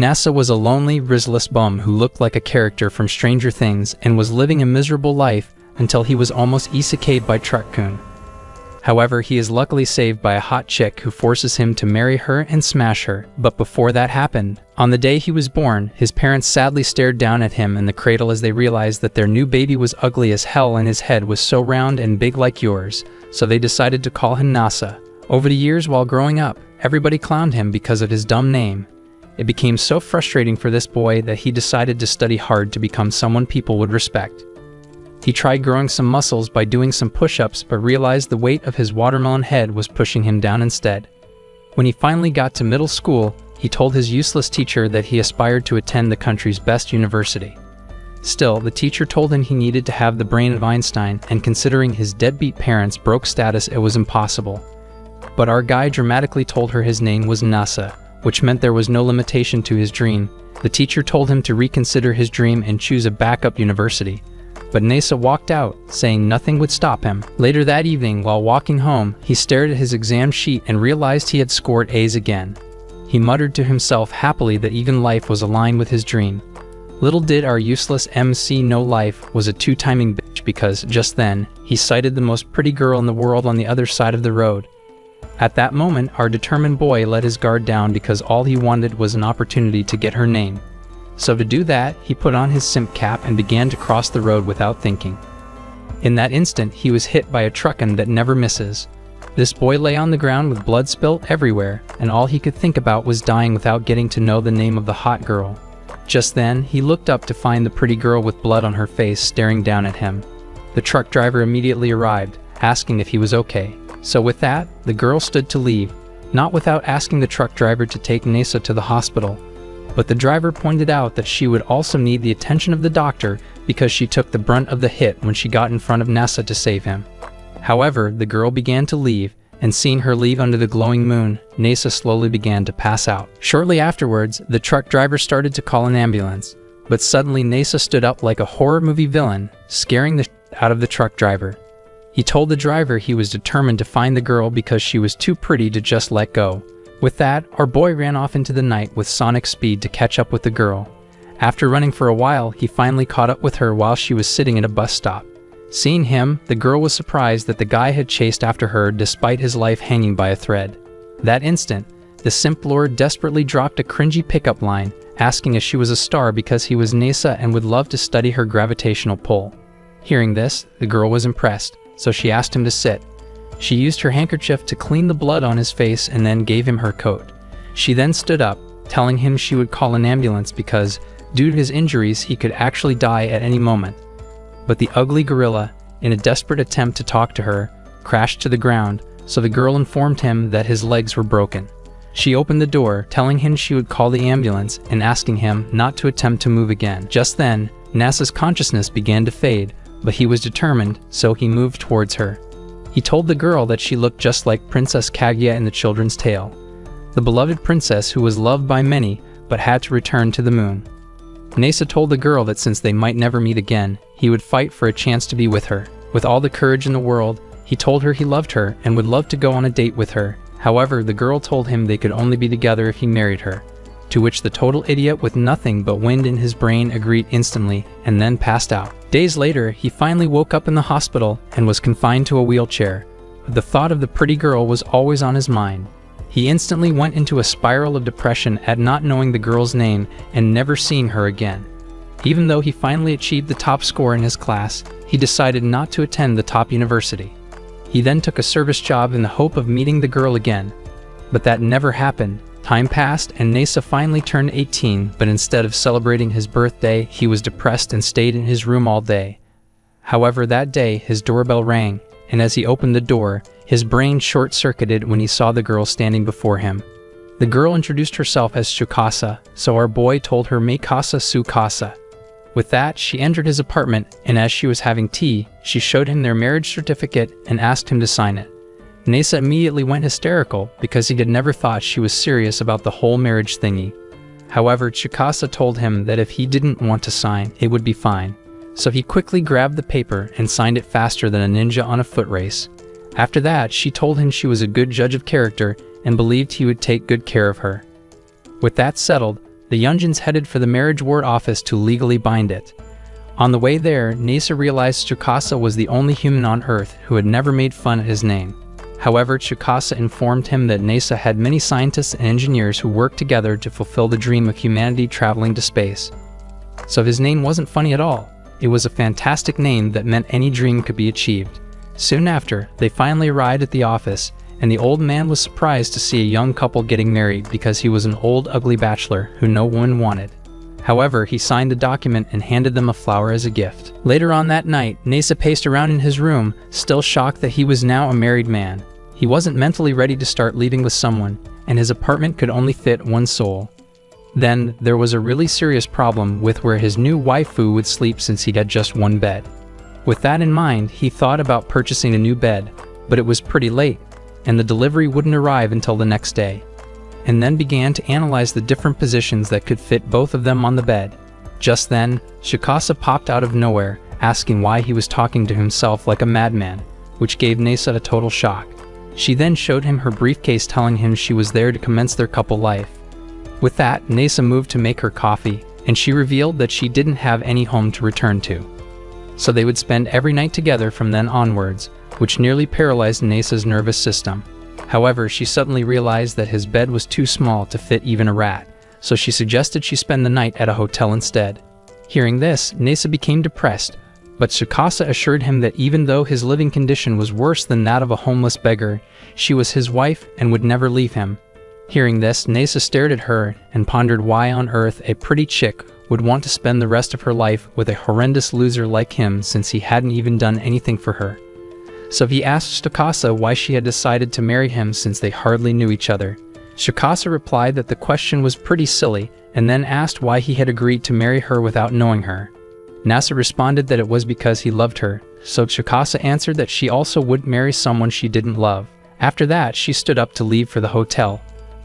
Nasa was a lonely, riskless bum who looked like a character from Stranger Things and was living a miserable life until he was almost isekai'd by Truck-kun. However, he is luckily saved by a hot chick who forces him to marry her and smash her. But before that happened, on the day he was born, his parents sadly stared down at him in the cradle as they realized that their new baby was ugly as hell and his head was so round and big like yours, so they decided to call him Nasa. Over the years while growing up, everybody clowned him because of his dumb name. It became so frustrating for this boy that he decided to study hard to become someone people would respect. He tried growing some muscles by doing some push-ups but realized the weight of his watermelon head was pushing him down instead. When he finally got to middle school, he told his useless teacher that he aspired to attend the country's best university. Still, the teacher told him he needed to have the brain of Einstein, and considering his deadbeat parents' broke status, it was impossible. But our guy dramatically told her his name was Nasa, which meant there was no limitation to his dream. The teacher told him to reconsider his dream and choose a backup university. But Nasa walked out, saying nothing would stop him. Later that evening, while walking home, he stared at his exam sheet and realized he had scored A's again. He muttered to himself happily that even life was aligned with his dream. Little did our useless MC know life was a two-timing bitch, because just then, he sighted the most pretty girl in the world on the other side of the road. At that moment, our determined boy let his guard down because all he wanted was an opportunity to get her name. So to do that, he put on his simp cap and began to cross the road without thinking. In that instant, he was hit by a truck-in that never misses. This boy lay on the ground with blood spilt everywhere, and all he could think about was dying without getting to know the name of the hot girl. Just then, he looked up to find the pretty girl with blood on her face staring down at him. The truck driver immediately arrived, asking if he was okay. So with that, the girl stood to leave, not without asking the truck driver to take Nasa to the hospital. But the driver pointed out that she would also need the attention of the doctor because she took the brunt of the hit when she got in front of Nasa to save him. However, the girl began to leave, and seeing her leave under the glowing moon, Nasa slowly began to pass out. Shortly afterwards, the truck driver started to call an ambulance, but suddenly Nasa stood up like a horror movie villain, scaring the shit out of the truck driver. He told the driver he was determined to find the girl because she was too pretty to just let go. With that, our boy ran off into the night with sonic speed to catch up with the girl. After running for a while, he finally caught up with her while she was sitting at a bus stop. Seeing him, the girl was surprised that the guy had chased after her despite his life hanging by a thread. That instant, the simp lord desperately dropped a cringy pickup line, asking if she was a star because he was Nasa and would love to study her gravitational pull. Hearing this, the girl was impressed, so she asked him to sit. She used her handkerchief to clean the blood on his face and then gave him her coat. She then stood up, telling him she would call an ambulance because, due to his injuries, he could actually die at any moment. But the ugly gorilla, in a desperate attempt to talk to her, crashed to the ground, so the girl informed him that his legs were broken. She opened the door, telling him she would call the ambulance and asking him not to attempt to move again. Just then, Nasa's consciousness began to fade, but he was determined, so he moved towards her. He told the girl that she looked just like Princess Kaguya in the children's tale, the beloved princess who was loved by many but had to return to the moon. Nasa told the girl that since they might never meet again, he would fight for a chance to be with her. With all the courage in the world, he told her he loved her and would love to go on a date with her. However, the girl told him they could only be together if he married her, to which the total idiot with nothing but wind in his brain agreed instantly and then passed out. Days later, he finally woke up in the hospital and was confined to a wheelchair, but the thought of the pretty girl was always on his mind. He instantly went into a spiral of depression at not knowing the girl's name and never seeing her again. Even though he finally achieved the top score in his class, he decided not to attend the top university. He then took a service job in the hope of meeting the girl again, but that never happened. Time passed and Nasa finally turned 18, but instead of celebrating his birthday, he was depressed and stayed in his room all day. However, that day, his doorbell rang, and as he opened the door, his brain short-circuited when he saw the girl standing before him. The girl introduced herself as Tsukasa, so our boy told her Meikasa Tsukasa. With that, she entered his apartment, and as she was having tea, she showed him their marriage certificate and asked him to sign it. Nasa immediately went hysterical because he had never thought she was serious about the whole marriage thingy. However, Tsukasa told him that if he didn't want to sign, it would be fine. So he quickly grabbed the paper and signed it faster than a ninja on a foot race. After that, she told him she was a good judge of character and believed he would take good care of her. With that settled, the Yunjins headed for the marriage ward office to legally bind it. On the way there, Nasa realized Tsukasa was the only human on Earth who had never made fun of his name. However, Tsukasa informed him that NASA had many scientists and engineers who worked together to fulfill the dream of humanity traveling to space. So his name wasn't funny at all. It was a fantastic name that meant any dream could be achieved. Soon after, they finally arrived at the office, and the old man was surprised to see a young couple getting married because he was an old ugly bachelor who no one wanted. However, he signed the document and handed them a flower as a gift. Later on that night, Nasa paced around in his room, still shocked that he was now a married man. He wasn't mentally ready to start living with someone, and his apartment could only fit one soul. Then, there was a really serious problem with where his new waifu would sleep since he had just one bed. With that in mind, he thought about purchasing a new bed, but it was pretty late, and the delivery wouldn't arrive until the next day. And then began to analyze the different positions that could fit both of them on the bed. Just then, Tsukasa popped out of nowhere, asking why he was talking to himself like a madman, which gave Nasa a total shock. She then showed him her briefcase telling him she was there to commence their couple life. With that, Nasa moved to make her coffee, and she revealed that she didn't have any home to return to. So they would spend every night together from then onwards, which nearly paralyzed Nasa's nervous system. However, she suddenly realized that his bed was too small to fit even a rat, so she suggested she spend the night at a hotel instead. Hearing this, Nasa became depressed, but Tsukasa assured him that even though his living condition was worse than that of a homeless beggar, she was his wife and would never leave him. Hearing this, Nasa stared at her and pondered why on earth a pretty chick would want to spend the rest of her life with a horrendous loser like him since he hadn't even done anything for her. So he asked Tsukasa why she had decided to marry him since they hardly knew each other. Tsukasa replied that the question was pretty silly and then asked why he had agreed to marry her without knowing her. Nasa responded that it was because he loved her, so Tsukasa answered that she also wouldn't marry someone she didn't love. After that, she stood up to leave for the hotel.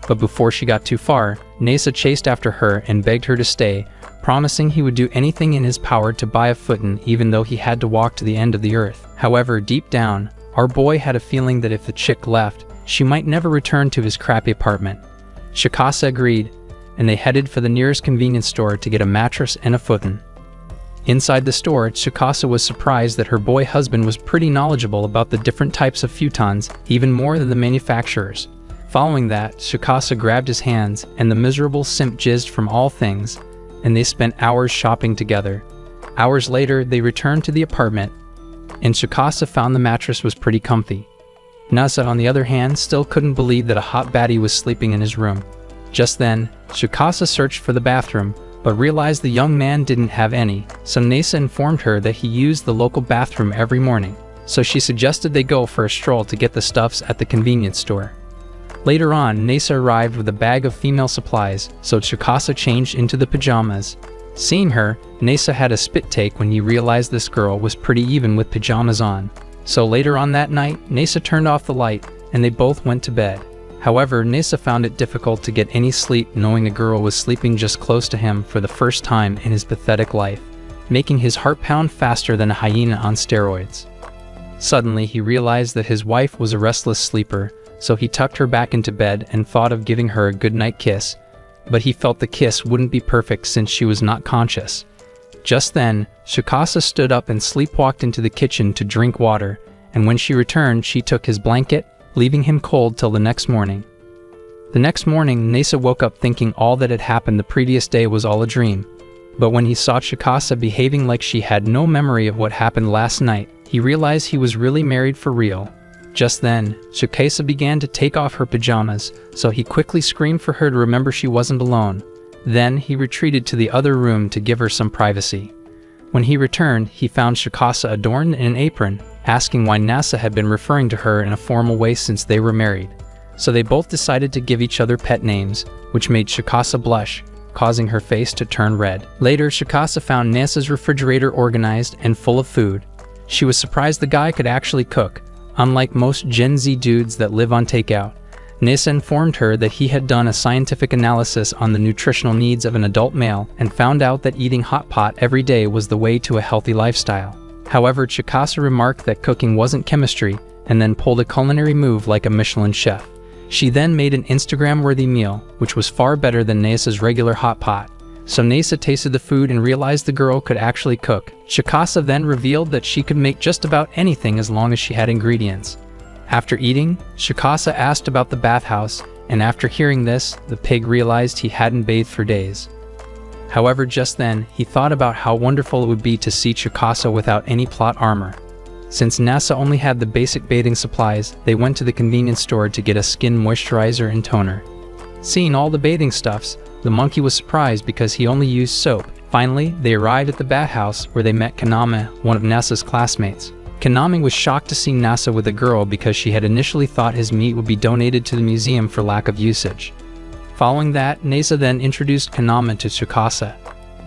But before she got too far, Nasa chased after her and begged her to stay, promising he would do anything in his power to buy a foot-in even though he had to walk to the end of the earth. However, deep down, our boy had a feeling that if the chick left, she might never return to his crappy apartment. Tsukasa agreed, and they headed for the nearest convenience store to get a mattress and a foot-in. Inside the store, Tsukasa was surprised that her boy husband was pretty knowledgeable about the different types of futons, even more than the manufacturers. Following that, Tsukasa grabbed his hands, and the miserable simp jizzed from all things, and they spent hours shopping together. Hours later, they returned to the apartment, and Tsukasa found the mattress was pretty comfy. Nasa, on the other hand, still couldn't believe that a hot baddie was sleeping in his room. Just then, Tsukasa searched for the bathroom, but realized the young man didn't have any, so Nasa informed her that he used the local bathroom every morning, so she suggested they go for a stroll to get the stuffs at the convenience store. Later on, Nasa arrived with a bag of female supplies, so Tsukasa changed into the pajamas. Seeing her, Nasa had a spit take when he realized this girl was pretty even with pajamas on. So later on that night, Nasa turned off the light, and they both went to bed. However, Nasa found it difficult to get any sleep knowing a girl was sleeping just close to him for the first time in his pathetic life, making his heart pound faster than a hyena on steroids. Suddenly, he realized that his wife was a restless sleeper, so he tucked her back into bed and thought of giving her a goodnight kiss, but he felt the kiss wouldn't be perfect since she was not conscious. Just then, Tsukasa stood up and sleepwalked into the kitchen to drink water, and when she returned, she took his blanket, leaving him cold till the next morning. The next morning, Nasa woke up thinking all that had happened the previous day was all a dream. But when he saw Tsukasa behaving like she had no memory of what happened last night, he realized he was really married for real. Just then, Tsukasa began to take off her pajamas, so he quickly screamed for her to remember she wasn't alone. Then, he retreated to the other room to give her some privacy. When he returned, he found Tsukasa adorned in an apron, asking why Nasa had been referring to her in a formal way since they were married. So they both decided to give each other pet names, which made Tsukasa blush, causing her face to turn red. Later, Tsukasa found Nasa's refrigerator organized and full of food. She was surprised the guy could actually cook, unlike most Gen Z dudes that live on takeout. Nasa informed her that he had done a scientific analysis on the nutritional needs of an adult male and found out that eating hot pot every day was the way to a healthy lifestyle. However, Tsukasa remarked that cooking wasn't chemistry and then pulled a culinary move like a Michelin chef. She then made an Instagram-worthy meal, which was far better than Nasa's regular hot pot. So Nasa tasted the food and realized the girl could actually cook. Shikasa then revealed that she could make just about anything as long as she had ingredients. After eating, Shikasa asked about the bathhouse, and after hearing this, the pig realized he hadn't bathed for days. However, just then, he thought about how wonderful it would be to see Shikasa without any plot armor. Since Nasa only had the basic bathing supplies, they went to the convenience store to get a skin moisturizer and toner. Seeing all the bathing stuffs, the monkey was surprised because he only used soap. Finally, they arrived at the bathhouse where they met Kaname, one of Nasa's classmates. Kaname was shocked to see Nasa with a girl because she had initially thought his meat would be donated to the museum for lack of usage. Following that, Nasa then introduced Kaname to Shikasa.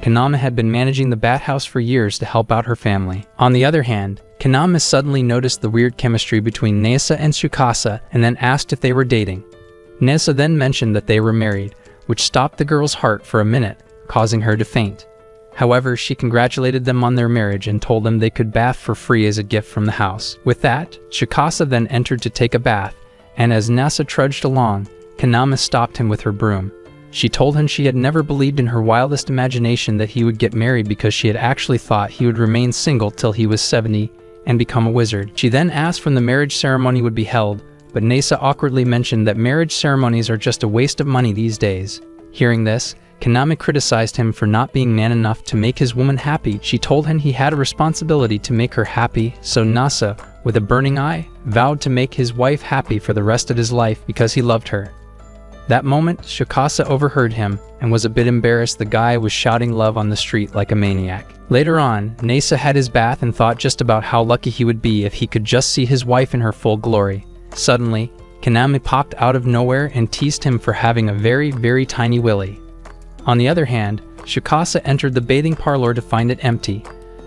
Kaname had been managing the bathhouse for years to help out her family. On the other hand, Kaname suddenly noticed the weird chemistry between Nasa and Shikasa and then asked if they were dating. Nasa then mentioned that they were married, which stopped the girl's heart for a minute, causing her to faint. However, she congratulated them on their marriage and told them they could bath for free as a gift from the house. With that, Shikasa then entered to take a bath, and as Nasa trudged along, Kaname stopped him with her broom. She told him she had never believed in her wildest imagination that he would get married because she had actually thought he would remain single till he was 70 and become a wizard. She then asked when the marriage ceremony would be held, but Nasa awkwardly mentioned that marriage ceremonies are just a waste of money these days. Hearing this, Kaname criticized him for not being man enough to make his woman happy. She told him he had a responsibility to make her happy, so Nasa, with a burning eye, vowed to make his wife happy for the rest of his life because he loved her. That moment, Shikasa overheard him and was a bit embarrassed the guy was shouting love on the street like a maniac. Later on, Nasa had his bath and thought just about how lucky he would be if he could just see his wife in her full glory. Suddenly, Kaname popped out of nowhere and teased him for having a very, very tiny willy. On the other hand, Shikasa entered the bathing parlor to find it empty,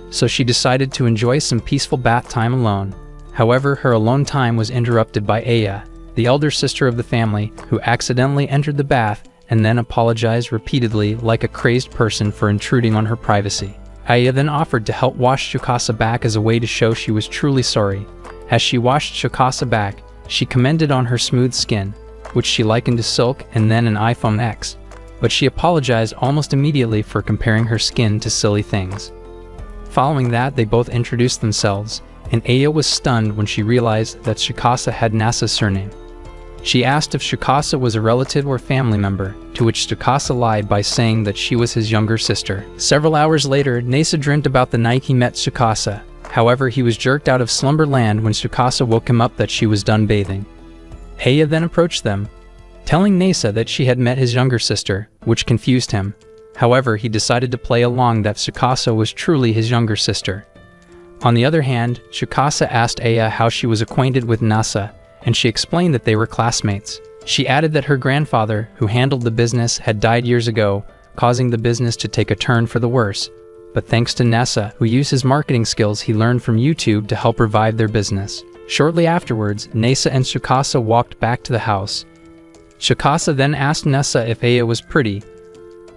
so she decided to enjoy some peaceful bath time alone. However, her alone time was interrupted by Aya, the elder sister of the family, who accidentally entered the bath and then apologized repeatedly like a crazed person for intruding on her privacy. Aya then offered to help wash Shikasa back as a way to show she was truly sorry. As she washed Shikasa back, she commented on her smooth skin, which she likened to silk and then an iPhone X, but she apologized almost immediately for comparing her skin to silly things. Following that, they both introduced themselves, and Aya was stunned when she realized that Shikasa had Nasa's surname. She asked if Shikasa was a relative or family member, to which Shikasa lied by saying that she was his younger sister. Several hours later, Nasa dreamt about the night he met Shikasa. However, he was jerked out of slumberland when Shikasa woke him up that she was done bathing. Aya then approached them, telling Nasa that she had met his younger sister, which confused him. However, he decided to play along that Shikasa was truly his younger sister. On the other hand, Shikasa asked Aya how she was acquainted with Nasa, and she explained that they were classmates. She added that her grandfather, who handled the business, had died years ago, causing the business to take a turn for the worse. But thanks to Nasa, who used his marketing skills he learned from YouTube to help revive their business. Shortly afterwards, Nasa and Shikasa walked back to the house. Shikasa then asked Nasa if Aya was pretty,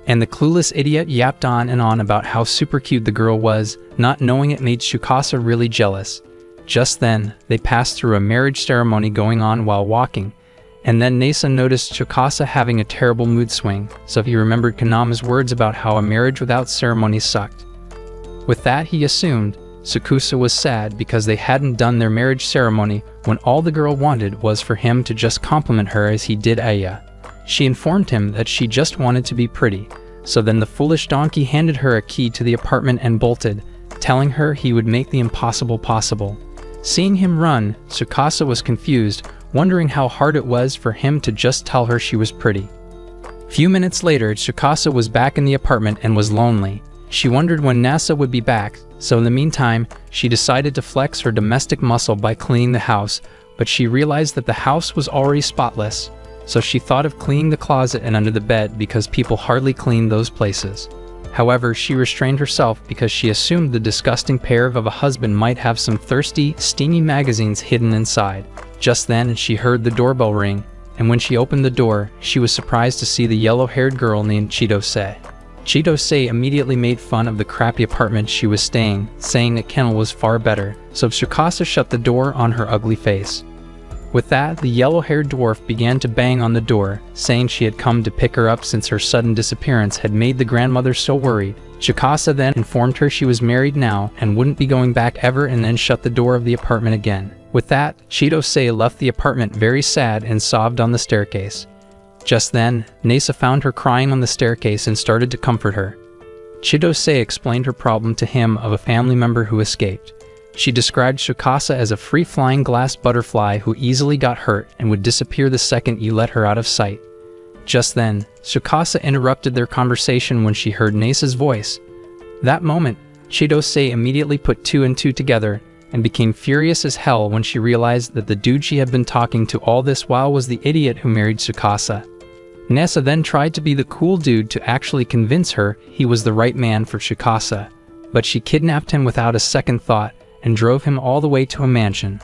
and the clueless idiot yapped on and on about how super cute the girl was, not knowing it made Shikasa really jealous. Just then, they passed through a marriage ceremony going on while walking, and then Nasa noticed Shikasa having a terrible mood swing, so he remembered Kaname's words about how a marriage without ceremony sucked. With that, he assumed Shikasa was sad because they hadn't done their marriage ceremony when all the girl wanted was for him to just compliment her as he did Aya. She informed him that she just wanted to be pretty, so then the foolish donkey handed her a key to the apartment and bolted, telling her he would make the impossible possible. Seeing him run, Shikasa was confused, wondering how hard it was for him to just tell her she was pretty. Few minutes later, Shikasa was back in the apartment and was lonely. She wondered when Nasa would be back, so in the meantime, she decided to flex her domestic muscle by cleaning the house, but she realized that the house was already spotless, so she thought of cleaning the closet and under the bed because people hardly clean those places. However, she restrained herself because she assumed the disgusting pair of a husband might have some thirsty, steamy magazines hidden inside. Just then, she heard the doorbell ring, and when she opened the door, she was surprised to see the yellow-haired girl named Chitose. Chitose immediately made fun of the crappy apartment she was staying, saying that Kennel was far better, so Shikasa shut the door on her ugly face. With that, the yellow-haired dwarf began to bang on the door, saying she had come to pick her up since her sudden disappearance had made the grandmother so worried. Shikasa then informed her she was married now and wouldn't be going back ever, and then shut the door of the apartment again. With that, Chidose left the apartment very sad and sobbed on the staircase. Just then, Nasa found her crying on the staircase and started to comfort her. Chidose explained her problem to him of a family member who escaped. She described Shikasa as a free-flying glass butterfly who easily got hurt and would disappear the second you let her out of sight. Just then, Shikasa interrupted their conversation when she heard Nasa's voice. That moment, Chidose immediately put two and two together and became furious as hell when she realized that the dude she had been talking to all this while was the idiot who married Shikasa. Nasa then tried to be the cool dude to actually convince her he was the right man for Shikasa, but she kidnapped him without a second thought and drove him all the way to a mansion.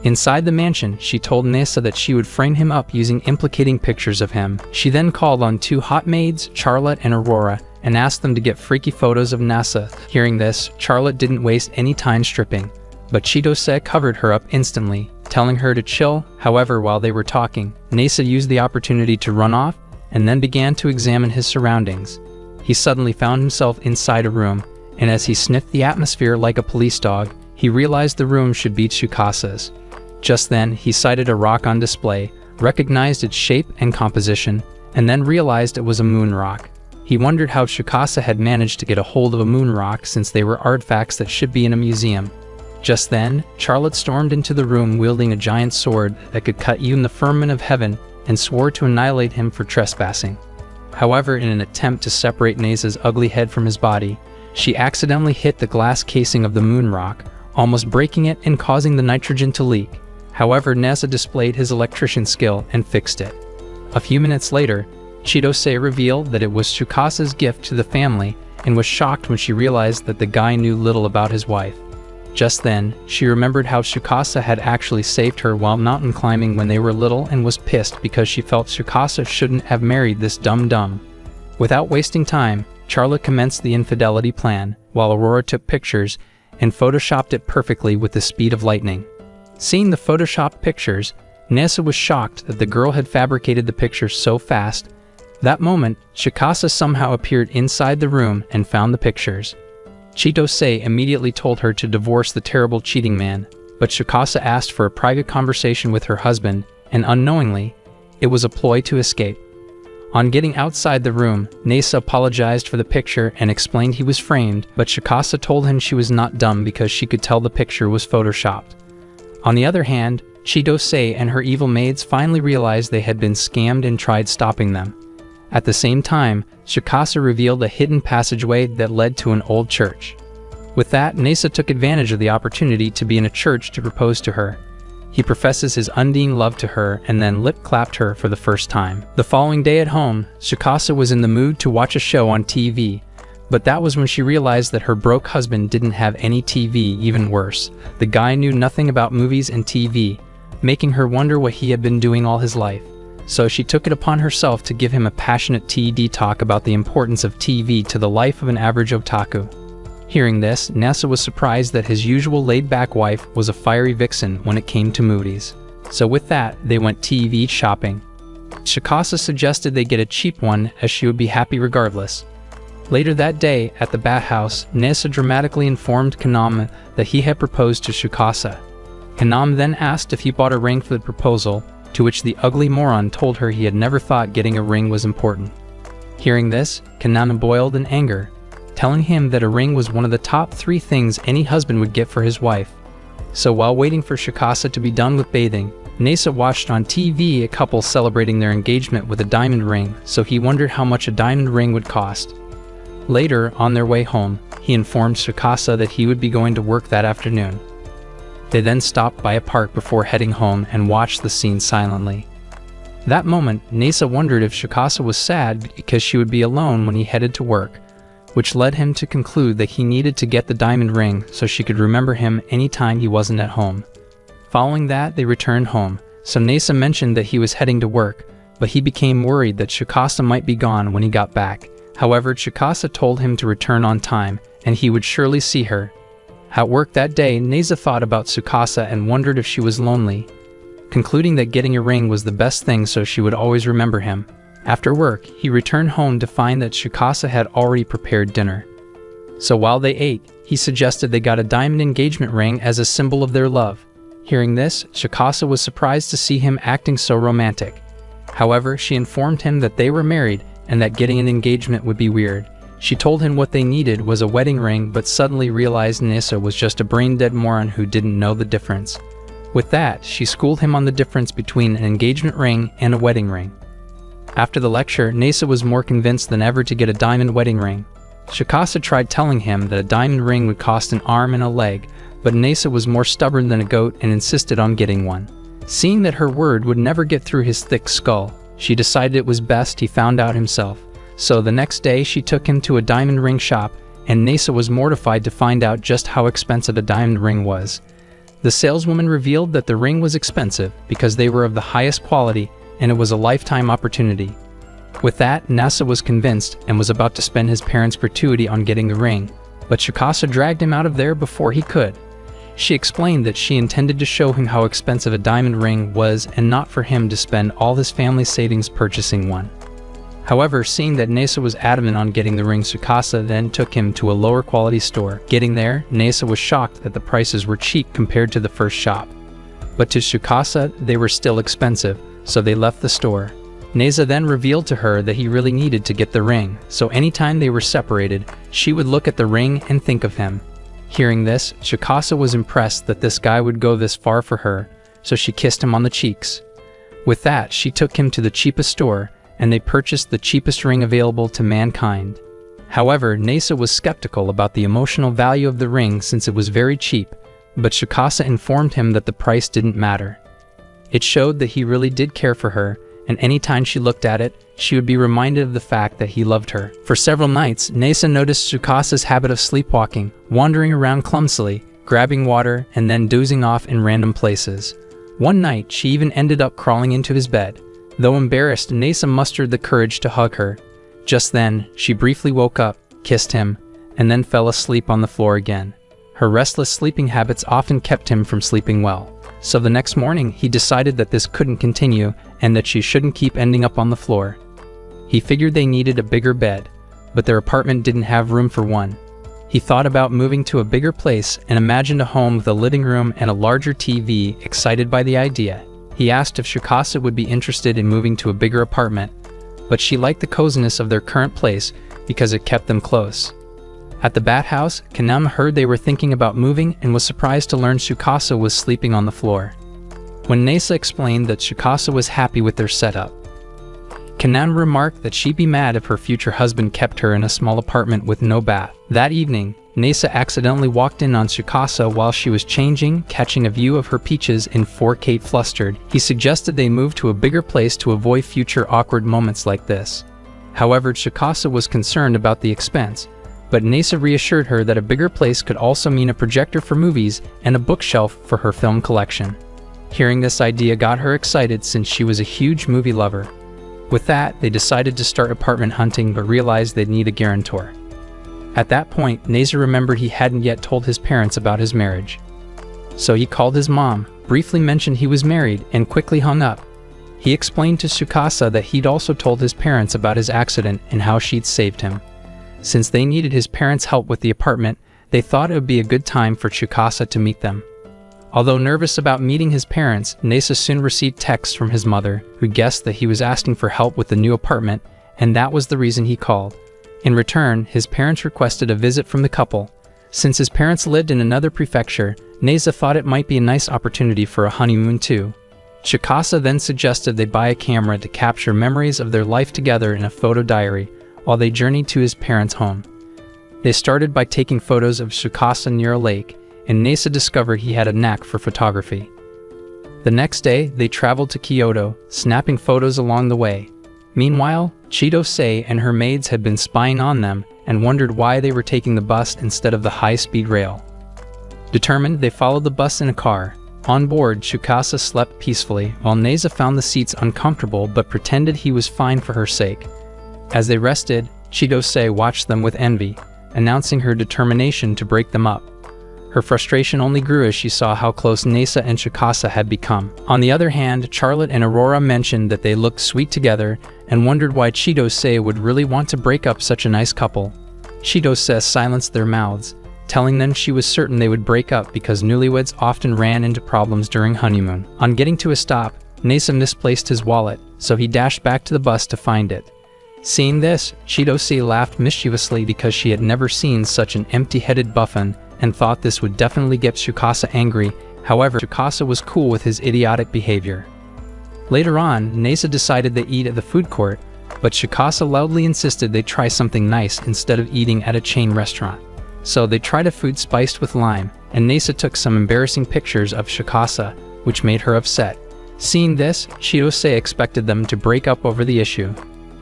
Inside the mansion, she told Nasa that she would frame him up using implicating pictures of him. She then called on two hot maids, Charlotte and Aurora, and asked them to get freaky photos of Nasa. Hearing this, Charlotte didn't waste any time stripping, but Chidose covered her up instantly, telling her to chill. However, while they were talking, Nasa used the opportunity to run off and then began to examine his surroundings. He suddenly found himself inside a room, and as he sniffed the atmosphere like a police dog, he realized the room should be Shikasa's. Just then, he sighted a rock on display, recognized its shape and composition, and then realized it was a moon rock. He wondered how Shikasa had managed to get a hold of a moon rock since they were artifacts that should be in a museum. Just then, Charlotte stormed into the room wielding a giant sword that could cut even the firmament of heaven and swore to annihilate him for trespassing. However, in an attempt to separate Nasa's ugly head from his body, she accidentally hit the glass casing of the moon rock, almost breaking it and causing the nitrogen to leak. However, Nasa displayed his electrician skill and fixed it. A few minutes later, Chidose revealed that it was Shikasa's gift to the family and was shocked when she realized that the guy knew little about his wife. Just then, she remembered how Shikasa had actually saved her while mountain climbing when they were little and was pissed because she felt Shikasa shouldn't have married this dumb. Without wasting time, Charlotte commenced the infidelity plan, while Aurora took pictures and photoshopped it perfectly with the speed of lightning. Seeing the photoshopped pictures, Nasa was shocked that the girl had fabricated the pictures so fast. That moment, Shikasa somehow appeared inside the room and found the pictures. Chidose immediately told her to divorce the terrible cheating man, but Shikasa asked for a private conversation with her husband, and unknowingly, it was a ploy to escape. On getting outside the room, Nasa apologized for the picture and explained he was framed, but Shikasa told him she was not dumb because she could tell the picture was photoshopped. On the other hand, Chidose and her evil maids finally realized they had been scammed and tried stopping them. At the same time, Shikasa revealed a hidden passageway that led to an old church. With that, Nasa took advantage of the opportunity to be in a church to propose to her. He professes his undying love to her and then lip-clapped her for the first time. The following day at home, Shikasa was in the mood to watch a show on TV, but that was when she realized that her broke husband didn't have any TV. Even worse, the guy knew nothing about movies and TV, making her wonder what he had been doing all his life. So she took it upon herself to give him a passionate TED talk about the importance of TV to the life of an average otaku. Hearing this, Nasa was surprised that his usual laid-back wife was a fiery vixen when it came to movies. So with that, they went TV shopping. Shikasa suggested they get a cheap one as she would be happy regardless. Later that day, at the bathhouse, Nasa dramatically informed Kanam that he had proposed to Shikasa. Kanam then asked if he bought a ring for the proposal, to which the ugly moron told her he had never thought getting a ring was important. Hearing this, Kanam boiled in anger, telling him that a ring was one of the top 3 things any husband would get for his wife. So while waiting for Shikasa to be done with bathing, Nasa watched on TV a couple celebrating their engagement with a diamond ring, so he wondered how much a diamond ring would cost. Later, on their way home, he informed Shikasa that he would be going to work that afternoon. They then stopped by a park before heading home and watched the scene silently. That moment, Nasa wondered if Shikasa was sad because she would be alone when he headed to work, which led him to conclude that he needed to get the diamond ring so she could remember him anytime he wasn't at home. Following that, they returned home, so Nasa mentioned that he was heading to work, but he became worried that Shikasa might be gone when he got back. However, Shikasa told him to return on time, and he would surely see her. At work that day, Nasa thought about Tsukasa and wondered if she was lonely. concluding that getting a ring was the best thing so she would always remember him. After work, he returned home to find that Tsukasa had already prepared dinner. So while they ate, he suggested they got a diamond engagement ring as a symbol of their love. Hearing this, Tsukasa was surprised to see him acting so romantic. However, she informed him that they were married and that getting an engagement would be weird. She told him what they needed was a wedding ring, but suddenly realized Nessa was just a brain-dead moron who didn't know the difference. With that, she schooled him on the difference between an engagement ring and a wedding ring. After the lecture, Nessa was more convinced than ever to get a diamond wedding ring. Tsukasa tried telling him that a diamond ring would cost an arm and a leg, but Nessa was more stubborn than a goat and insisted on getting one. Seeing that her word would never get through his thick skull, she decided it was best he found out himself. So the next day she took him to a diamond ring shop, and Nessa was mortified to find out just how expensive a diamond ring was. The saleswoman revealed that the ring was expensive because they were of the highest quality and it was a lifetime opportunity. With that, Nessa was convinced and was about to spend his parents' gratuity on getting the ring, but Tsukasa dragged him out of there before he could. She explained that she intended to show him how expensive a diamond ring was and not for him to spend all his family's savings purchasing one. However, seeing that Nessa was adamant on getting the ring, Tsukasa then took him to a lower quality store. Getting there, Nessa was shocked that the prices were cheap compared to the first shop. But to Tsukasa, they were still expensive, so they left the store. Nessa then revealed to her that he really needed to get the ring, so anytime they were separated, she would look at the ring and think of him. Hearing this, Tsukasa was impressed that this guy would go this far for her, so she kissed him on the cheeks. With that, she took him to the cheapest store, and they purchased the cheapest ring available to mankind. However, Nessa was skeptical about the emotional value of the ring since it was very cheap, but Tsukasa informed him that the price didn't matter. It showed that he really did care for her, and anytime she looked at it, she would be reminded of the fact that he loved her. For several nights, Nessa noticed Tsukasa's habit of sleepwalking, wandering around clumsily, grabbing water, and then dozing off in random places. One night, she even ended up crawling into his bed. Though embarrassed, Nessa mustered the courage to hug her. Just then, she briefly woke up, kissed him, and then fell asleep on the floor again. Her restless sleeping habits often kept him from sleeping well. So the next morning, he decided that this couldn't continue and that she shouldn't keep ending up on the floor. He figured they needed a bigger bed, but their apartment didn't have room for one. He thought about moving to a bigger place and imagined a home with a living room and a larger TV. Excited by the idea, he asked if Tsukasa would be interested in moving to a bigger apartment, but she liked the coziness of their current place because it kept them close. At the bat house, Kanam heard they were thinking about moving and was surprised to learn Tsukasa was sleeping on the floor. When Nessa explained that Tsukasa was happy with their setup, Kanam remarked that she'd be mad if her future husband kept her in a small apartment with no bath. That evening, Nessa accidentally walked in on Tsukasa while she was changing, catching a view of her peaches in 4K. Flustered, he suggested they move to a bigger place to avoid future awkward moments like this. However, Tsukasa was concerned about the expense, but Nessa reassured her that a bigger place could also mean a projector for movies and a bookshelf for her film collection. Hearing this idea got her excited since she was a huge movie lover. With that, they decided to start apartment hunting but realized they'd need a guarantor. At that point, Nessa remembered he hadn't yet told his parents about his marriage. So he called his mom, briefly mentioned he was married, and quickly hung up. He explained to Tsukasa that he'd also told his parents about his accident and how she'd saved him. Since they needed his parents' help with the apartment, they thought it would be a good time for Tsukasa to meet them. Although nervous about meeting his parents, Nessa soon received texts from his mother, who guessed that he was asking for help with the new apartment, and that was the reason he called. In return, his parents requested a visit from the couple. Since his parents lived in another prefecture, Nessa thought it might be a nice opportunity for a honeymoon too. Tsukasa then suggested they buy a camera to capture memories of their life together in a photo diary, while they journeyed to his parents' home. They started by taking photos of Tsukasa near a lake, and Nessa discovered he had a knack for photography. The next day, they traveled to Kyoto, snapping photos along the way. Meanwhile, Chidose and her maids had been spying on them and wondered why they were taking the bus instead of the high-speed rail. Determined, they followed the bus in a car. On board, Tsukasa slept peacefully, while Nessa found the seats uncomfortable but pretended he was fine for her sake. As they rested, Chidose watched them with envy, announcing her determination to break them up. Her frustration only grew as she saw how close Nasa and Shikasa had become. On the other hand, Charlotte and Aurora mentioned that they looked sweet together and wondered why Chidose would really want to break up such a nice couple. Chidose silenced their mouths, telling them she was certain they would break up because newlyweds often ran into problems during honeymoon. On getting to a stop, Nasa misplaced his wallet, so he dashed back to the bus to find it. Seeing this, Chidose laughed mischievously because she had never seen such an empty-headed buffon and thought this would definitely get Shikasa angry. However, Shikasa was cool with his idiotic behavior. Later on, Nasa decided they eat at the food court, but Shikasa loudly insisted they try something nice instead of eating at a chain restaurant. So they tried a food spiced with lime, and Nasa took some embarrassing pictures of Shikasa, which made her upset. Seeing this, Chidose expected them to break up over the issue.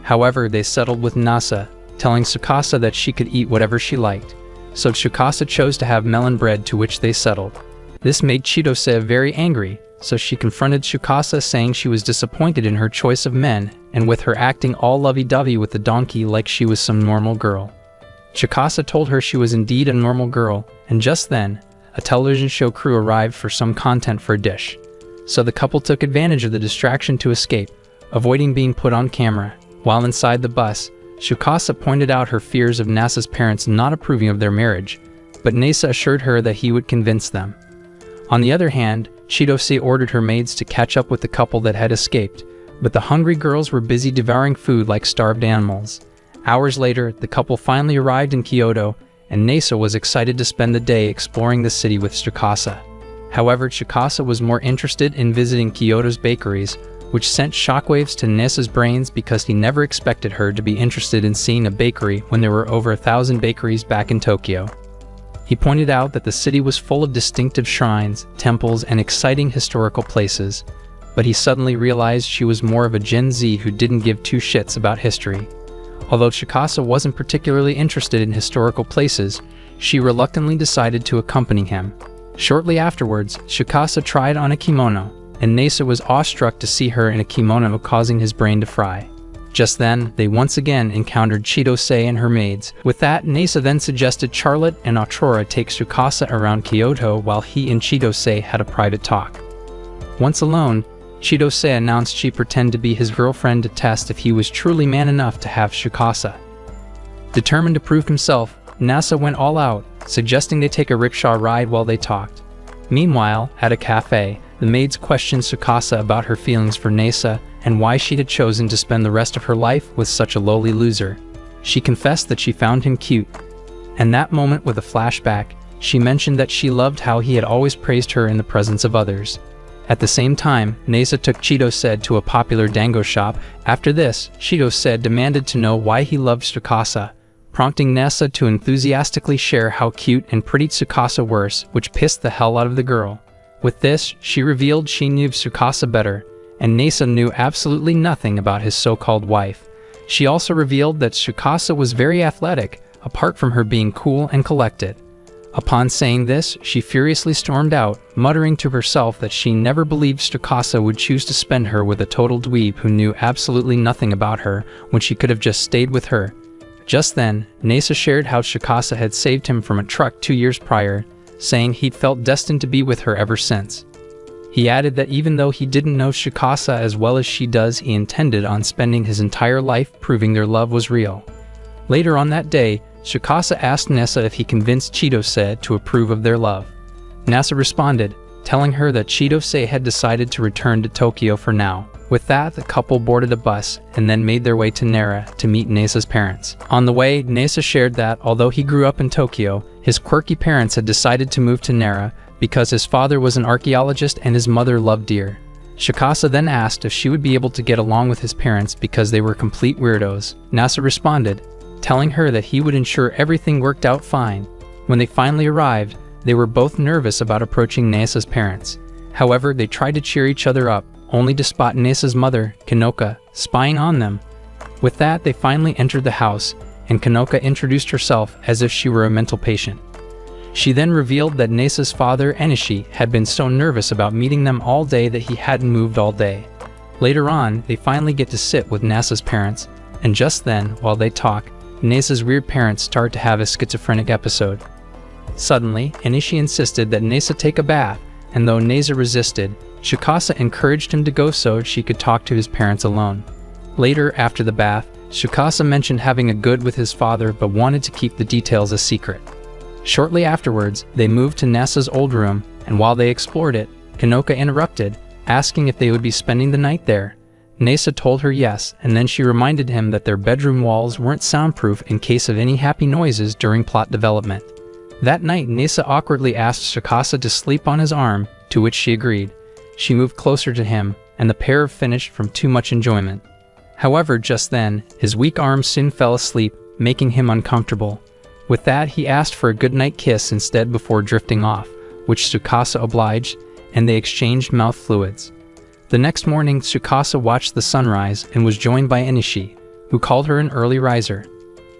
However, they settled with Nasa, telling Shikasa that she could eat whatever she liked. So Shikasa chose to have melon bread, to which they settled. This made Chidose very angry, so she confronted Shikasa, saying she was disappointed in her choice of men, and with her acting all lovey-dovey with the donkey like she was some normal girl. Shikasa told her she was indeed a normal girl, and just then, a television show crew arrived for some content for a dish. So the couple took advantage of the distraction to escape, avoiding being put on camera. While inside the bus, Shikasa pointed out her fears of Nasa's parents not approving of their marriage, but Nasa assured her that he would convince them. On the other hand, Chidose ordered her maids to catch up with the couple that had escaped, but the hungry girls were busy devouring food like starved animals. Hours later, the couple finally arrived in Kyoto, and Nasa was excited to spend the day exploring the city with Shikasa. However, Shikasa was more interested in visiting Kyoto's bakeries, which sent shockwaves to Nasa's brains because he never expected her to be interested in seeing a bakery when there were over 1,000 bakeries back in Tokyo. He pointed out that the city was full of distinctive shrines, temples, and exciting historical places, but he suddenly realized she was more of a Gen Z who didn't give two shits about history. Although Shikasa wasn't particularly interested in historical places, she reluctantly decided to accompany him. Shortly afterwards, Shikasa tried on a kimono, and Nasa was awestruck to see her in a kimono, causing his brain to fry. Just then, they once again encountered Chidose and her maids. With that, Nasa then suggested Charlotte and Aurora take Shikasa around Kyoto while he and Chidose had a private talk. Once alone, Chidose announced she pretended to be his girlfriend to test if he was truly man enough to have Shikasa. Determined to prove himself, Nasa went all out, suggesting they take a rickshaw ride while they talked. Meanwhile, at a cafe, the maids questioned Shikasa about her feelings for Nasa and why she had chosen to spend the rest of her life with such a lowly loser. She confessed that she found him cute, and that moment with a flashback, she mentioned that she loved how he had always praised her in the presence of others. At the same time, Nasa took Chidose to a popular dango shop. After this, Chidose demanded to know why he loved Shikasa, prompting Nasa to enthusiastically share how cute and pretty Tsukasa was, which pissed the hell out of the girl. With this, she revealed she knew Tsukasa better, and Nasa knew absolutely nothing about his so-called wife. She also revealed that Tsukasa was very athletic, apart from her being cool and collected. Upon saying this, she furiously stormed out, muttering to herself that she never believed Tsukasa would choose to spend her with a total dweeb who knew absolutely nothing about her when she could have just stayed with her. Just then, Nasa shared how Tsukasa had saved him from a truck 2 years prior, saying he'd felt destined to be with her ever since. He added that even though he didn't know Tsukasa as well as she does, he intended on spending his entire life proving their love was real. Later on that day, Tsukasa asked Nasa if he convinced Chidose to approve of their love. Nasa responded, telling her that Chidose had decided to return to Tokyo for now. With that, the couple boarded a bus and then made their way to Nara to meet Nasa's parents. On the way, Nasa shared that, although he grew up in Tokyo, his quirky parents had decided to move to Nara because his father was an archaeologist and his mother loved deer. Shikasa then asked if she would be able to get along with his parents because they were complete weirdos. Nasa responded, telling her that he would ensure everything worked out fine. When they finally arrived, they were both nervous about approaching Nasa's parents. However, they tried to cheer each other up, only to spot Nasa's mother, Kanoka, spying on them. With that, they finally entered the house, and Kanoka introduced herself as if she were a mental patient. She then revealed that Nasa's father, Enishi, had been so nervous about meeting them all day that he hadn't moved all day. Later on, they finally get to sit with Nasa's parents, and just then, while they talk, Nasa's weird parents start to have a schizophrenic episode. Suddenly, Enishi insisted that Nasa take a bath, and though Nasa resisted, Tsukasa encouraged him to go so she could talk to his parents alone. Later, after the bath, Tsukasa mentioned having a good with his father but wanted to keep the details a secret. Shortly afterwards, they moved to Nasa's old room, and while they explored it, Kanoka interrupted, asking if they would be spending the night there. Nasa told her yes, and then she reminded him that their bedroom walls weren't soundproof in case of any happy noises during plot development. That night, Nasa awkwardly asked Tsukasa to sleep on his arm, to which she agreed. She moved closer to him, and the pair finished from too much enjoyment. However, just then, his weak arm soon fell asleep, making him uncomfortable. With that, he asked for a goodnight kiss instead before drifting off, which Tsukasa obliged, and they exchanged mouth fluids. The next morning, Tsukasa watched the sunrise and was joined by Enishi, who called her an early riser.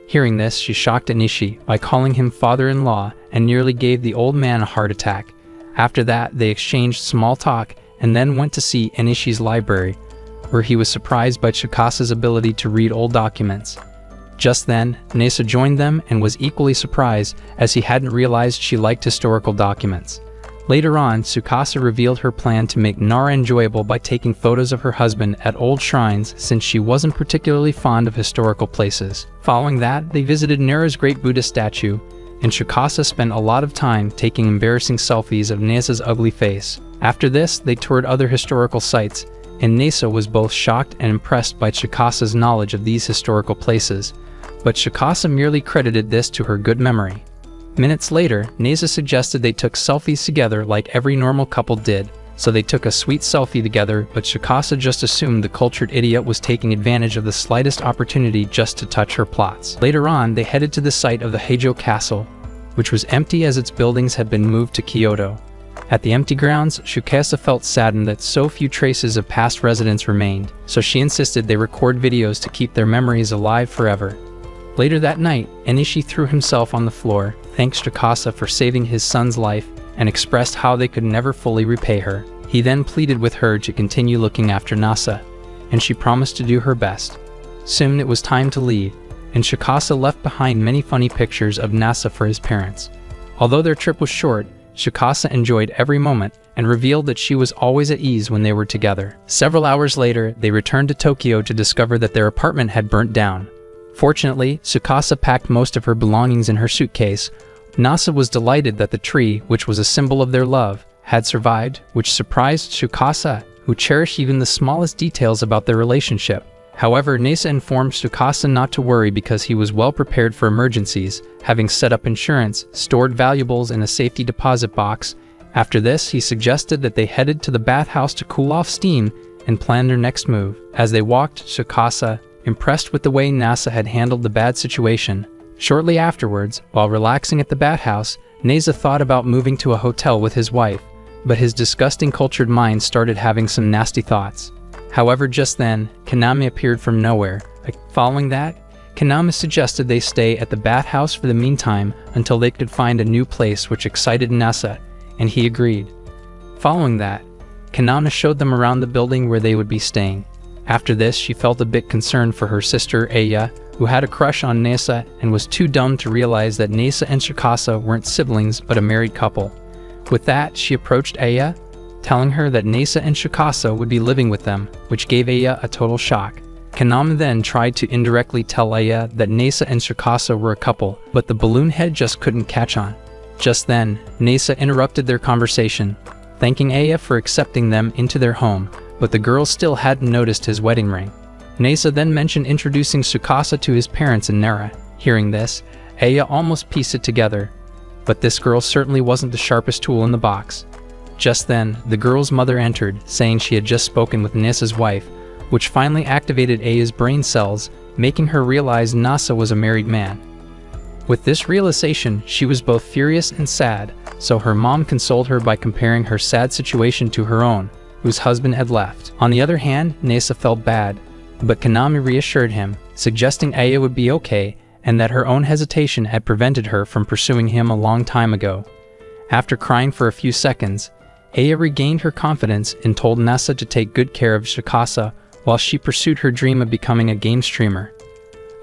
Hearing this, she shocked Enishi by calling him father-in-law and nearly gave the old man a heart attack. After that, they exchanged small talk and then went to see Enishi's library, where he was surprised by Tsukasa's ability to read old documents. Just then, Nasa joined them and was equally surprised as he hadn't realized she liked historical documents. Later on, Tsukasa revealed her plan to make Nara enjoyable by taking photos of her husband at old shrines since she wasn't particularly fond of historical places. Following that, they visited Nara's great Buddha statue, and Tsukasa spent a lot of time taking embarrassing selfies of Nasa's ugly face. After this, they toured other historical sites, and Nasa was both shocked and impressed by Tsukasa's knowledge of these historical places, but Tsukasa merely credited this to her good memory. Minutes later, Nasa suggested they took selfies together like every normal couple did, so they took a sweet selfie together, but Tsukasa just assumed the cultured idiot was taking advantage of the slightest opportunity just to touch her plots. Later on, they headed to the site of the Heijo Castle, which was empty as its buildings had been moved to Kyoto. At the empty grounds, Tsukasa felt saddened that so few traces of past residents remained, so she insisted they record videos to keep their memories alive forever. Later that night, Enishi threw himself on the floor, thanked Tsukasa for saving his son's life, and expressed how they could never fully repay her. He then pleaded with her to continue looking after Nasa, and she promised to do her best. Soon it was time to leave, and Tsukasa left behind many funny pictures of Nasa for his parents. Although their trip was short, Tsukasa enjoyed every moment and revealed that she was always at ease when they were together. Several hours later, they returned to Tokyo to discover that their apartment had burnt down. Fortunately, Tsukasa packed most of her belongings in her suitcase. Nasa was delighted that the tree, which was a symbol of their love, had survived, which surprised Tsukasa, who cherished even the smallest details about their relationship. However, Nasa informed Tsukasa not to worry because he was well prepared for emergencies, having set up insurance, stored valuables in a safety deposit box. After this, he suggested that they headed to the bathhouse to cool off steam and plan their next move. As they walked, Tsukasa, impressed with the way Nasa had handled the bad situation. Shortly afterwards, while relaxing at the bathhouse, Nasa thought about moving to a hotel with his wife, but his disgusting cultured mind started having some nasty thoughts. However, just then, Kaname appeared from nowhere. Following that, Kaname suggested they stay at the bathhouse for the meantime until they could find a new place, which excited Nasa, and he agreed. Following that, Kaname showed them around the building where they would be staying. After this, she felt a bit concerned for her sister, Aya, who had a crush on Nasa and was too dumb to realize that Nasa and Tsukasa weren't siblings but a married couple. With that, she approached Aya, telling her that Nasa and Tsukasa would be living with them, which gave Aya a total shock. Kaname then tried to indirectly tell Aya that Nasa and Tsukasa were a couple, but the balloon head just couldn't catch on. Just then, Nasa interrupted their conversation, thanking Aya for accepting them into their home, but the girl still hadn't noticed his wedding ring. Nasa then mentioned introducing Tsukasa to his parents in Nara. Hearing this, Aya almost pieced it together, but this girl certainly wasn't the sharpest tool in the box. Just then, the girl's mother entered, saying she had just spoken with Nasa's wife, which finally activated Aya's brain cells, making her realize Nasa was a married man. With this realization, she was both furious and sad, so her mom consoled her by comparing her sad situation to her own, whose husband had left. On the other hand, Nasa felt bad, but Kaname reassured him, suggesting Aya would be okay and that her own hesitation had prevented her from pursuing him a long time ago. After crying for a few seconds, Aya regained her confidence and told Nasa to take good care of Tsukasa while she pursued her dream of becoming a game streamer.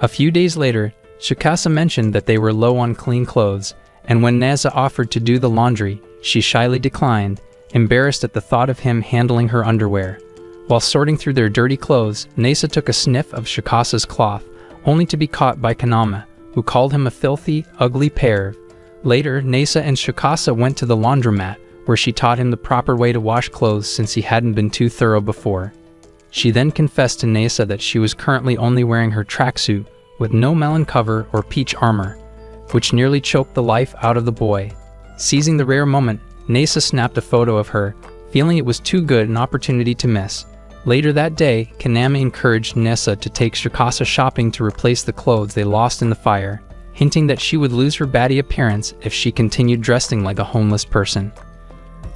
A few days later, Tsukasa mentioned that they were low on clean clothes, and when Nasa offered to do the laundry, she shyly declined, embarrassed at the thought of him handling her underwear. While sorting through their dirty clothes, Nasa took a sniff of Shikasa's cloth, only to be caught by Kanama, who called him a filthy, ugly pair. Later, Nasa and Shikasa went to the laundromat, where she taught him the proper way to wash clothes since he hadn't been too thorough before. She then confessed to Nasa that she was currently only wearing her tracksuit, with no melon cover or peach armor, which nearly choked the life out of the boy. Seizing the rare moment, Nasa snapped a photo of her, feeling it was too good an opportunity to miss. Later that day, Kanama encouraged Nasa to take Shikasa shopping to replace the clothes they lost in the fire, hinting that she would lose her baddie appearance if she continued dressing like a homeless person.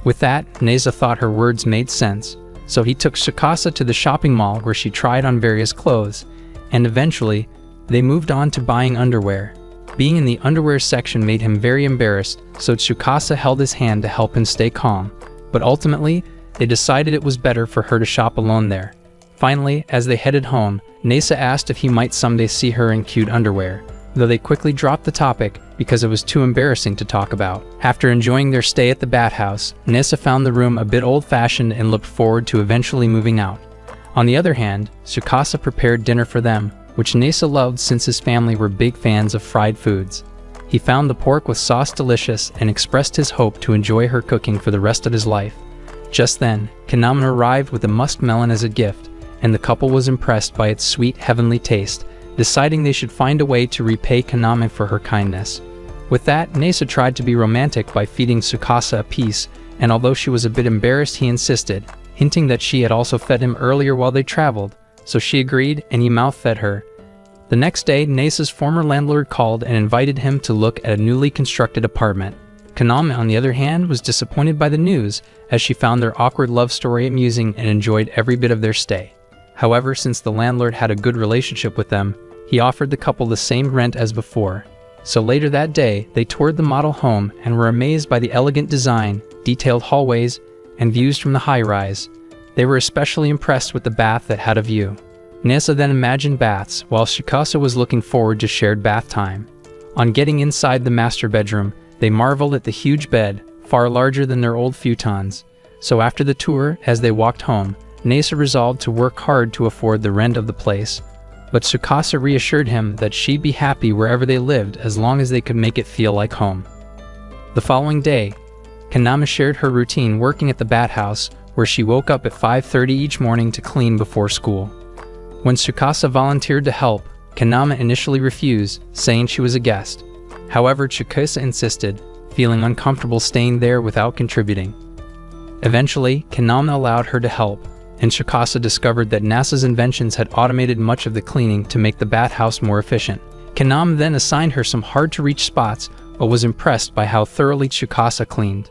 With that, Nasa thought her words made sense, so he took Shikasa to the shopping mall where she tried on various clothes, and eventually, they moved on to buying underwear. Being in the underwear section made him very embarrassed, so Tsukasa held his hand to help him stay calm, but ultimately, they decided it was better for her to shop alone there. Finally, as they headed home, Nasa asked if he might someday see her in cute underwear, though they quickly dropped the topic because it was too embarrassing to talk about. After enjoying their stay at the bathhouse, Nasa found the room a bit old-fashioned and looked forward to eventually moving out. On the other hand, Tsukasa prepared dinner for them, which Nasa loved since his family were big fans of fried foods. He found the pork with sauce delicious and expressed his hope to enjoy her cooking for the rest of his life. Just then, Kanama arrived with a muskmelon as a gift, and the couple was impressed by its sweet, heavenly taste, deciding they should find a way to repay Kanama for her kindness. With that, Nasa tried to be romantic by feeding Tsukasa a piece, and although she was a bit embarrassed, he insisted, hinting that she had also fed him earlier while they traveled, so she agreed and he mouth-fed her. The next day, Nasa's former landlord called and invited him to look at a newly constructed apartment. Kanama, on the other hand, was disappointed by the news, as she found their awkward love story amusing and enjoyed every bit of their stay. However, since the landlord had a good relationship with them, he offered the couple the same rent as before. So later that day, they toured the model home and were amazed by the elegant design, detailed hallways, and views from the high-rise. They were especially impressed with the bath that had a view. Nasa then imagined baths, while Shikasa was looking forward to shared bath time. On getting inside the master bedroom, they marveled at the huge bed, far larger than their old futons. So after the tour, as they walked home, Nasa resolved to work hard to afford the rent of the place. But Tsukasa reassured him that she'd be happy wherever they lived as long as they could make it feel like home. The following day, Kanama shared her routine working at the bathhouse, where she woke up at 5:30 each morning to clean before school. When Tsukasa volunteered to help, Kanama initially refused, saying she was a guest. However, Tsukasa insisted, feeling uncomfortable staying there without contributing. Eventually, Kanama allowed her to help, and Tsukasa discovered that NASA's inventions had automated much of the cleaning to make the bathhouse more efficient. Kanama then assigned her some hard-to-reach spots, but was impressed by how thoroughly Tsukasa cleaned.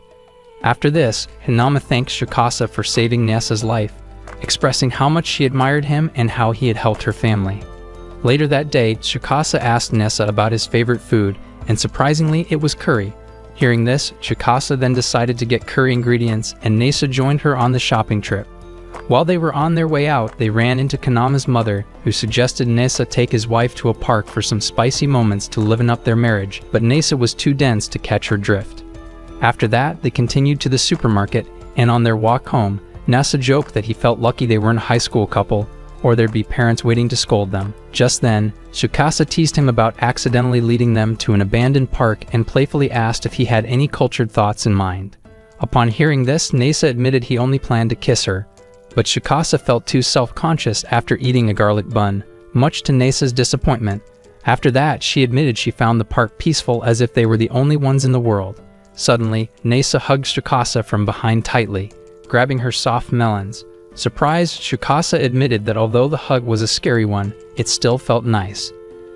After this, Kanama thanked Tsukasa for saving NASA's life, expressing how much she admired him and how he had helped her family. Later that day, Tsukasa asked Nasa about his favorite food, and surprisingly, it was curry. Hearing this, Tsukasa then decided to get curry ingredients, and Nasa joined her on the shopping trip. While they were on their way out, they ran into Kanama's mother, who suggested Nasa take his wife to a park for some spicy moments to liven up their marriage, but Nasa was too dense to catch her drift. After that, they continued to the supermarket, and on their walk home, Nasa joked that he felt lucky they weren't a high school couple, or there'd be parents waiting to scold them. Just then, Tsukasa teased him about accidentally leading them to an abandoned park and playfully asked if he had any cultured thoughts in mind. Upon hearing this, Nasa admitted he only planned to kiss her, but Tsukasa felt too self-conscious after eating a garlic bun, much to Nasa's disappointment. After that, she admitted she found the park peaceful as if they were the only ones in the world. Suddenly, Nasa hugged Tsukasa from behind tightly, grabbing her soft melons. Surprised, Tsukasa admitted that although the hug was a scary one, it still felt nice.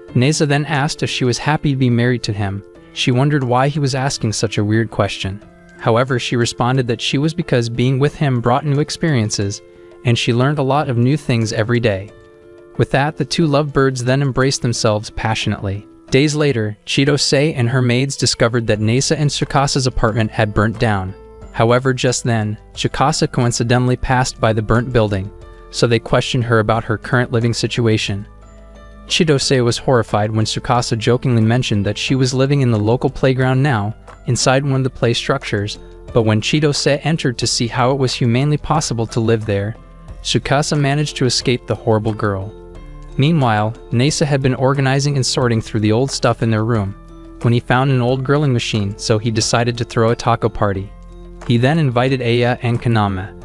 Nasa then asked if she was happy to be married to him. She wondered why he was asking such a weird question. However, she responded that she was because being with him brought new experiences, and she learned a lot of new things every day. With that, the two lovebirds then embraced themselves passionately. Days later, Chitose and her maids discovered that Nasa and Tsukasa's apartment had burnt down. However, just then, Tsukasa coincidentally passed by the burnt building, so they questioned her about her current living situation. Chidose was horrified when Tsukasa jokingly mentioned that she was living in the local playground now, inside one of the play structures, but when Chidose entered to see how it was humanly possible to live there, Tsukasa managed to escape the horrible girl. Meanwhile, Nasa had been organizing and sorting through the old stuff in their room, when he found an old grilling machine, so he decided to throw a taco party. He then invited Aya and Kaname,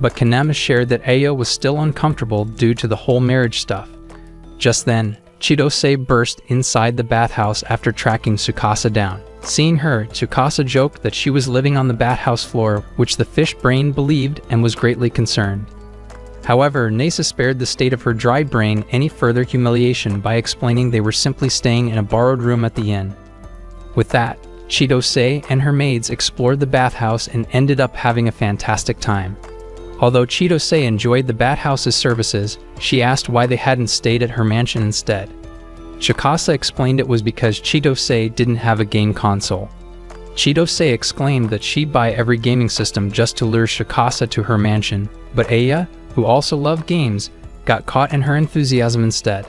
but Kaname shared that Aya was still uncomfortable due to the whole marriage stuff. Just then, Chidose burst inside the bathhouse after tracking Tsukasa down. Seeing her, Tsukasa joked that she was living on the bathhouse floor, which the fish brain believed and was greatly concerned. However, Nasa spared the state of her dry brain any further humiliation by explaining they were simply staying in a borrowed room at the inn. With that, Chidose and her maids explored the bathhouse and ended up having a fantastic time. Although Chidose enjoyed the bathhouse's services, she asked why they hadn't stayed at her mansion instead. Tsukasa explained it was because Chidose didn't have a game console. Chidose exclaimed that she'd buy every gaming system just to lure Tsukasa to her mansion, but Aya, who also loved games, got caught in her enthusiasm instead.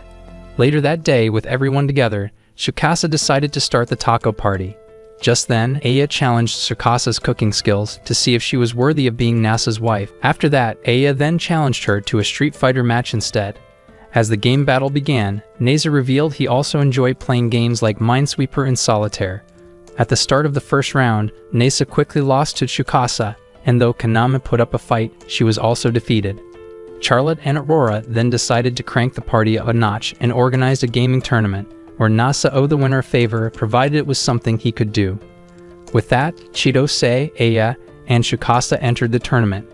Later that day, with everyone together, Tsukasa decided to start the taco party. Just then, Aya challenged Tsukasa's cooking skills to see if she was worthy of being Nasa's wife. After that, Aya then challenged her to a Street Fighter match instead. As the game battle began, Nasa revealed he also enjoyed playing games like Minesweeper and Solitaire. At the start of the first round, Nasa quickly lost to Tsukasa, and though Kaname put up a fight, she was also defeated. Charlotte and Aurora then decided to crank the party up a notch and organized a gaming tournament, where Nasa owed the winner a favor provided it was something he could do. With that, Chidose, Aya, and Tsukasa entered the tournament,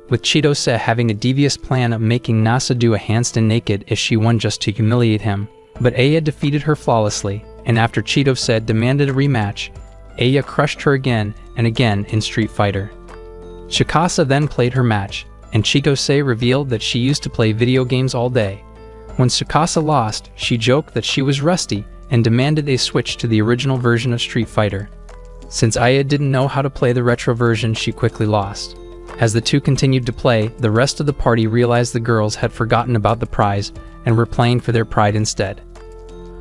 with Chidose having a devious plan of making Nasa do a handstand naked if she won just to humiliate him. But Aya defeated her flawlessly, and after Chidose demanded a rematch, Aya crushed her again and again in Street Fighter. Tsukasa then played her match, and Chidose revealed that she used to play video games all day. When Tsukasa lost, she joked that she was rusty and demanded a switch to the original version of Street Fighter. Since Aya didn't know how to play the retro version, she quickly lost. As the two continued to play, the rest of the party realized the girls had forgotten about the prize and were playing for their pride instead.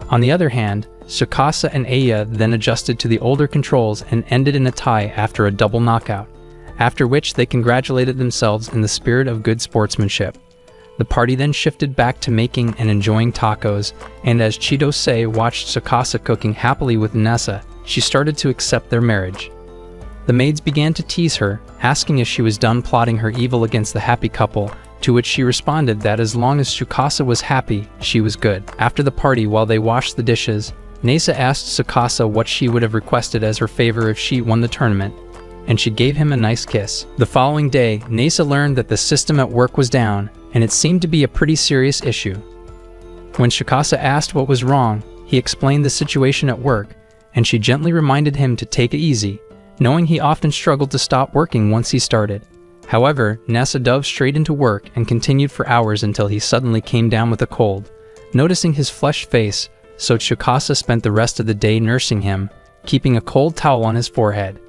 On the other hand, Tsukasa and Aya then adjusted to the older controls and ended in a tie after a double knockout, after which they congratulated themselves in the spirit of good sportsmanship. The party then shifted back to making and enjoying tacos, and as Chidose watched Tsukasa cooking happily with Nasa, she started to accept their marriage. The maids began to tease her, asking if she was done plotting her evil against the happy couple, to which she responded that as long as Tsukasa was happy, she was good. After the party, while they washed the dishes, Nasa asked Tsukasa what she would have requested as her favor if she won the tournament, and she gave him a nice kiss. The following day, Nasa learned that the system at work was down, and it seemed to be a pretty serious issue. When Tsukasa asked what was wrong, he explained the situation at work, and she gently reminded him to take it easy, knowing he often struggled to stop working once he started. However, Nasa dove straight into work and continued for hours until he suddenly came down with a cold. Noticing his flushed face, so Tsukasa spent the rest of the day nursing him, keeping a cold towel on his forehead.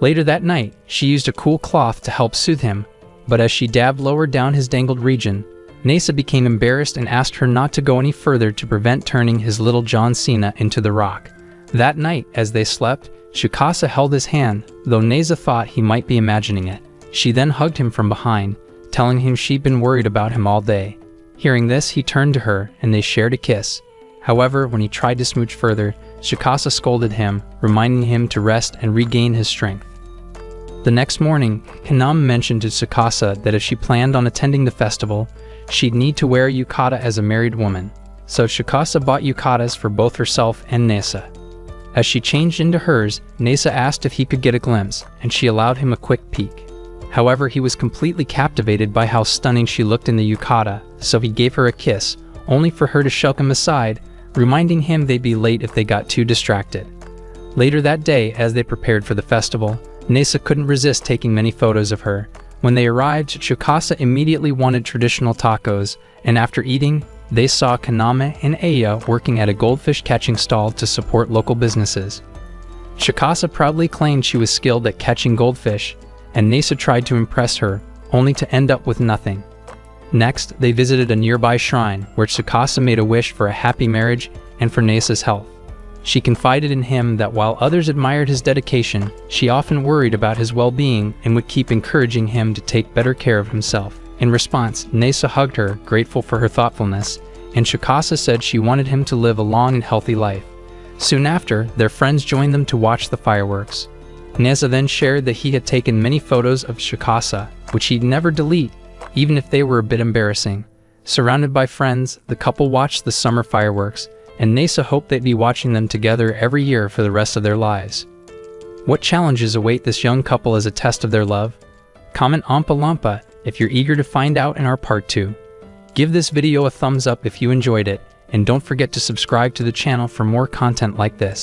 Later that night, she used a cool cloth to help soothe him, but as she dabbed lower down his dangled region, Nasa became embarrassed and asked her not to go any further to prevent turning his little John Cena into The Rock. That night, as they slept, Tsukasa held his hand, though Nasa thought he might be imagining it. She then hugged him from behind, telling him she'd been worried about him all day. Hearing this, he turned to her, and they shared a kiss. However, when he tried to smooch further, Tsukasa scolded him, reminding him to rest and regain his strength. The next morning, Kaname mentioned to Tsukasa that if she planned on attending the festival, she'd need to wear a yukata as a married woman. So Tsukasa bought yukatas for both herself and Nasa. As she changed into hers, Nasa asked if he could get a glimpse, and she allowed him a quick peek. However, he was completely captivated by how stunning she looked in the yukata, so he gave her a kiss, only for her to shove him aside, reminding him they'd be late if they got too distracted. Later that day, as they prepared for the festival, Nasa couldn't resist taking many photos of her. When they arrived, Tsukasa immediately wanted traditional tacos, and after eating, they saw Kaname and Aya working at a goldfish catching stall to support local businesses. Tsukasa proudly claimed she was skilled at catching goldfish, and Nasa tried to impress her, only to end up with nothing. Next, they visited a nearby shrine where Tsukasa made a wish for a happy marriage and for Nesa's health. She confided in him that while others admired his dedication, she often worried about his well-being and would keep encouraging him to take better care of himself. In response, Nesa hugged her, grateful for her thoughtfulness, and Tsukasa said she wanted him to live a long and healthy life. Soon after, their friends joined them to watch the fireworks. Nesa then shared that he had taken many photos of Tsukasa, which he'd never delete, even if they were a bit embarrassing. Surrounded by friends, the couple watched the summer fireworks, and Nesa hoped they'd be watching them together every year for the rest of their lives. What challenges await this young couple as a test of their love? Comment Oompa Loompa if you're eager to find out in our part 2. Give this video a thumbs up if you enjoyed it, and don't forget to subscribe to the channel for more content like this.